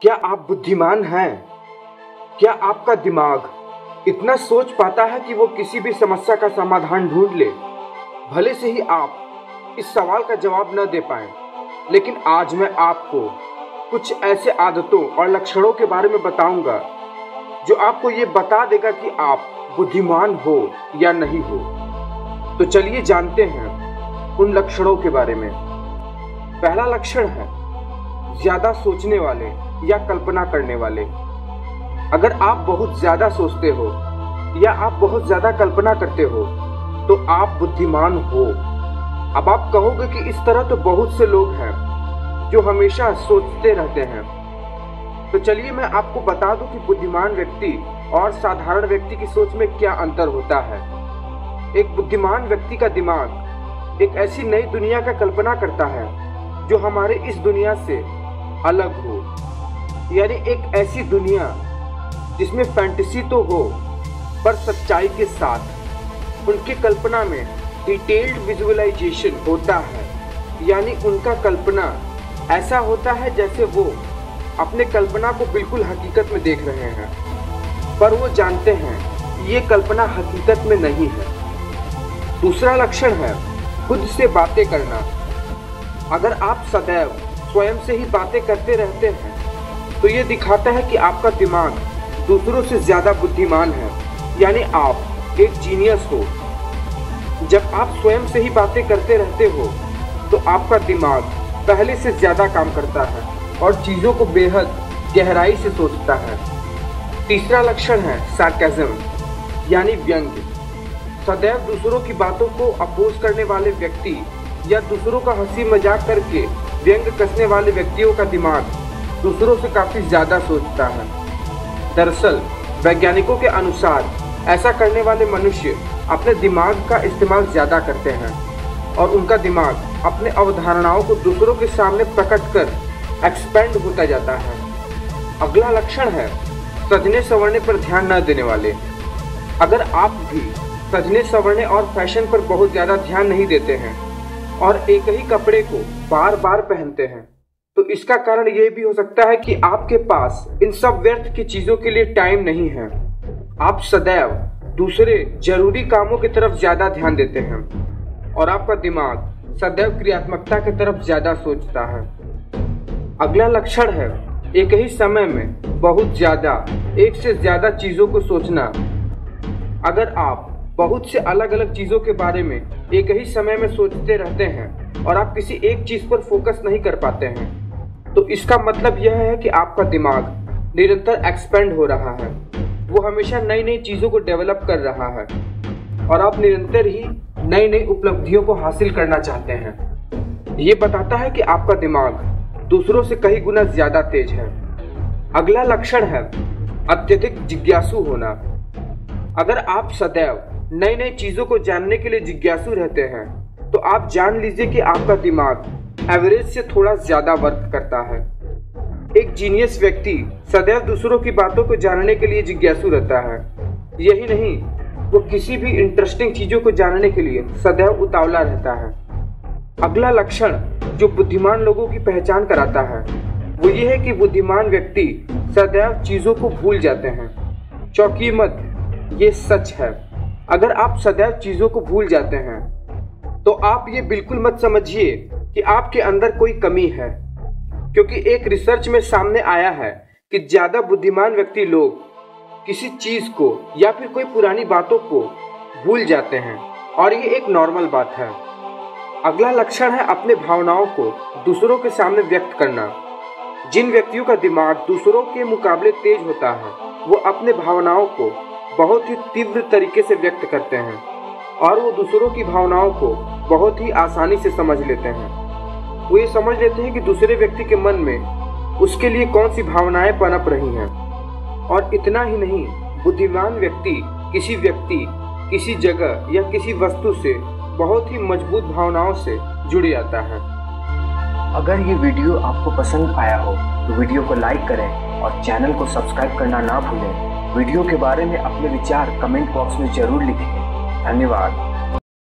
क्या आप बुद्धिमान हैं? क्या आपका दिमाग इतना सोच पाता है कि वो किसी भी समस्या का समाधान ढूंढ ले? भले से ही आप इस सवाल का जवाब न दे पाएं, लेकिन आज मैं आपको कुछ ऐसे आदतों और लक्षणों के बारे में बताऊंगा जो आपको ये बता देगा कि आप बुद्धिमान हो या नहीं हो। तो चलिए जानते हैं उन लक्षणों के बारे में। पहला लक्षण है ज्यादा सोचने वाले या कल्पना करने वाले। अगर आप बहुत ज्यादा सोचते हो या आप बहुत ज्यादा कल्पना करते हो तो आप बुद्धिमान हो। अब आप कहोगे कि इस तरह तो बहुत से लोग हैं जो हमेशा सोचते रहते हैं। तो चलिए मैं आपको बता दूं कि बुद्धिमान व्यक्ति और साधारण व्यक्ति की सोच में क्या अंतर होता है। एक बुद्धिमान व्यक्ति का दिमाग एक ऐसी नई दुनिया का कल्पना करता है जो हमारे इस दुनिया से अलग हो, यानी एक ऐसी दुनिया जिसमें फैंटेसी तो हो पर सच्चाई के साथ। उनकी कल्पना में डिटेल्ड विजुअलाइजेशन होता है, यानी उनका कल्पना ऐसा होता है जैसे वो अपने कल्पना को बिल्कुल हकीकत में देख रहे हैं, पर वो जानते हैं ये कल्पना हकीकत में नहीं है। दूसरा लक्षण है खुद से बातें करना। अगर आप सदैव स्वयं से ही बातें करते रहते हैं तो ये दिखाता है कि आपका दिमाग दूसरों से ज्यादा बुद्धिमान है, यानी आप एक जीनियस हो। जब आप स्वयं से ही बातें करते रहते हो तो आपका दिमाग पहले से ज्यादा काम करता है और चीजों को बेहद गहराई से सोचता है। तीसरा लक्षण है सार्केज्म, यानी व्यंग्य। सदैव दूसरों की बातों को अपोज करने वाले व्यक्ति या दूसरों का हंसी मजाक करके व्यंग कसने वाले व्यक्तियों का दिमाग दूसरों से काफी ज्यादा सोचता है। दरअसल वैज्ञानिकों के अनुसार ऐसा करने वाले मनुष्य अपने दिमाग का इस्तेमाल ज्यादा करते हैं और उनका दिमाग अपने अवधारणाओं को दूसरों के सामने प्रकट कर एक्सपेंड होता जाता है। अगला लक्षण है सजने संवरने पर ध्यान न देने वाले। अगर आप भी सजने संवरने और फैशन पर बहुत ज्यादा ध्यान नहीं देते हैं और एक ही कपड़े को बार बार पहनते हैं तो इसका कारण ये भी हो सकता है कि आपके पास इन सब व्यर्थ की चीजों के लिए टाइम नहीं है। आप सदैव दूसरे जरूरी कामों की तरफ ज्यादा ध्यान देते हैं और आपका दिमाग सदैव क्रियात्मकता की तरफ ज्यादा सोचता है। अगला लक्षण है एक ही समय में बहुत ज्यादा एक से ज्यादा चीजों को सोचना। अगर आप बहुत से अलग अलग चीजों के बारे में एक ही समय में सोचते रहते हैं और आप किसी एक चीज पर फोकस नहीं कर पाते हैं तो इसका मतलब यह है कि आपका दिमाग निरंतर एक्सपेंड हो रहा है। वो हमेशा नई नई चीजों को डेवलप कर रहा है और आप निरंतर ही नई नई उपलब्धियों को हासिल करना चाहते हैं। ये बताता है कि आपका दिमाग दूसरों से कई गुना ज्यादा तेज है। अगला लक्षण है अत्यधिक जिज्ञासु होना। अगर आप सदैव नई नई चीजों को जानने के लिए जिज्ञासु रहते हैं तो आप जान लीजिए कि आपका दिमाग एवरेज से थोड़ा ज्यादा वर्क करता है। एक जीनियस व्यक्ति सदैव दूसरों की बातों को जानने के लिए जिज्ञासु रहता है। यही नहीं, वो किसी भी इंटरेस्टिंग चीजों को जानने के लिए सदैव उतावला रहता है। अगला लक्षण जो बुद्धिमान लोगों की पहचान कराता है वो ये है कि बुद्धिमान व्यक्ति सदैव चीजों को भूल जाते हैं। चौंकिए मत, ये सच है। अगर आप सदैव चीजों को भूल जाते हैं तो आप ये बिल्कुल मत समझिए कि आपके अंदर कोई कमी है, क्योंकि एक रिसर्च में सामने आया है कि ज्यादा बुद्धिमान व्यक्ति लोग किसी चीज को या फिर कोई पुरानी बातों को भूल जाते हैं और ये एक नॉर्मल बात है। अगला लक्षण है अपने भावनाओं को दूसरों के सामने व्यक्त करना। जिन व्यक्तियों का दिमाग दूसरों के मुकाबले तेज होता है वो अपने भावनाओं को बहुत ही तीव्र तरीके से व्यक्त करते हैं और वो दूसरों की भावनाओं को बहुत ही आसानी से समझ लेते हैं। वो ये समझ लेते हैं कि दूसरे व्यक्ति के मन में उसके लिए कौन सी भावनाएं पनप रही हैं। और इतना ही नहीं, बुद्धिमान व्यक्ति किसी जगह या किसी वस्तु से बहुत ही मजबूत भावनाओं से जुड़ जाता है। अगर ये वीडियो आपको पसंद आया हो तो वीडियो को लाइक करें और चैनल को सब्सक्राइब करना ना भूलें। वीडियो के बारे में अपने विचार कमेंट बॉक्स में जरूर लिखें। धन्यवाद।